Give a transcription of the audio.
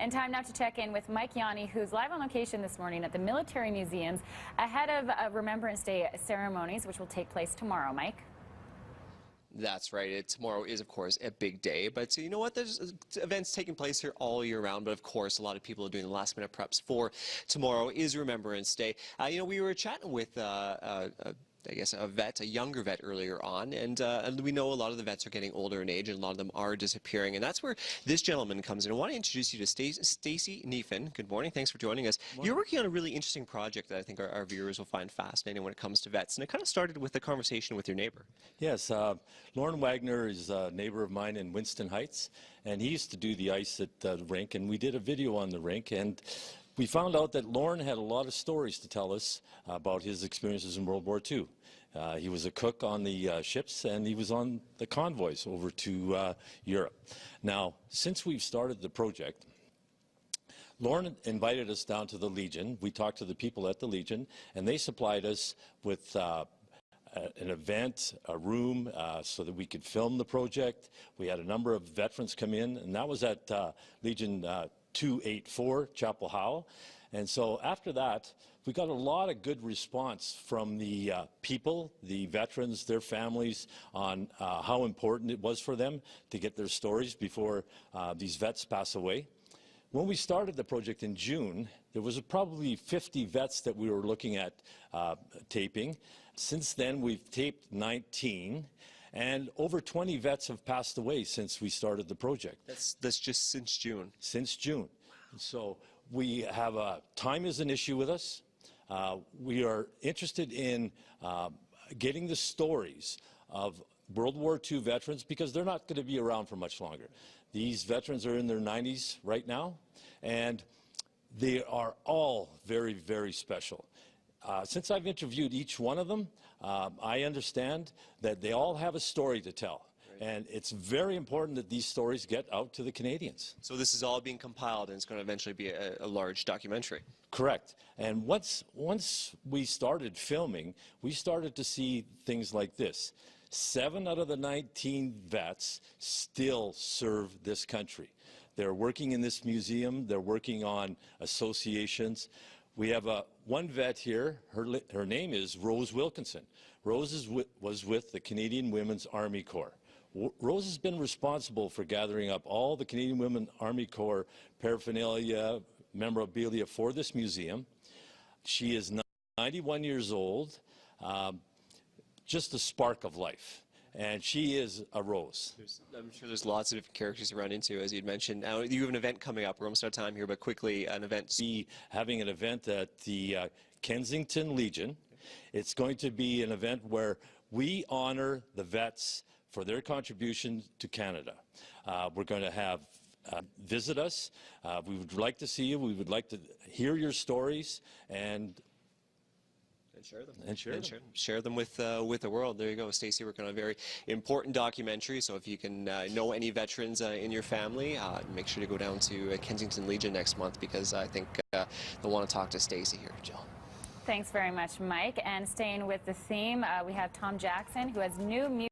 And time now to check in with Mike Yawney, who's live on location this morning at the military museums ahead of Remembrance Day ceremonies, which will take place tomorrow. Mike? That's right. Tomorrow is, of course, a big day. But you know what? There's events taking place here all year round. But, of course, a lot of people are doing the last-minute preps for tomorrow is Remembrance Day. We were chatting with I guess a vet, a younger vet earlier on, and we know a lot of the vets are getting older in age, and a lot of them are disappearing, and that's where this gentleman comes in. I want to introduce you to Stacy Neefin. Good morning. Thanks for joining us. You're working on a really interesting project that I think our viewers will find fascinating when it comes to vets, and it kind of started with a conversation with your neighbor. Yes, Lauren Wagner is a neighbor of mine in Winston Heights, and he used to do the ice at the rink, and we did a video on the rink, and we found out that Lauren had a lot of stories to tell us about his experiences in World War II. He was a cook on the ships, and he was on the convoys over to Europe. Now, since we've started the project, Lauren invited us down to the Legion. We talked to the people at the Legion, and they supplied us with an event, a room, so that we could film the project. We had a number of veterans come in, and that was at Legion 284, Chapel Howe. And so after that, we got a lot of good response from the people, the veterans, their families, on how important it was for them to get their stories before these vets pass away. When we started the project in June, there was probably 50 vets that we were looking at taping. Since then, we've taped 19. And over 20 vets have passed away since we started the project. That's just since June. Since June. So we have time is an issue with us. We are interested in getting the stories of World War II veterans because they're not going to be around for much longer. These veterans are in their 90s right now, and they are all very, very special. Since I've interviewed each one of them, I understand that they all have a story to tell. And it's very important that these stories get out to the Canadians. So this is all being compiled, and it's going to eventually be a large documentary. Correct. And once we started filming, we started to see things like this. 7 out of the 19 vets still serve this country. They're working in this museum. They're working on associations. We have one vet here. Her name is Rose Wilkinson. Rose was with the Canadian Women's Army Corps. Rose has been responsible for gathering up all the Canadian Women's Army Corps paraphernalia, memorabilia for this museum. She is 91 years old, just a spark of life. And she is a Rose. I'm sure there's lots of different characters to run into, as you'd mentioned. Now, you have an event coming up. We're almost out of time here, but quickly, an event. Be having an event at the Kensington Legion. It's going to be an event where we honor the vets for their contribution to Canada. We're going to have visit us. We would like to see you. We would like to hear your stories and share them. Share them with the world. There you go. Stacy working on a very important documentary. So if you can know any veterans in your family, make sure to go down to Kensington Legion next month because I think they'll want to talk to Stacy here, Jill. Thanks very much, Mike. And staying with the theme, we have Tom Jackson, who has new music.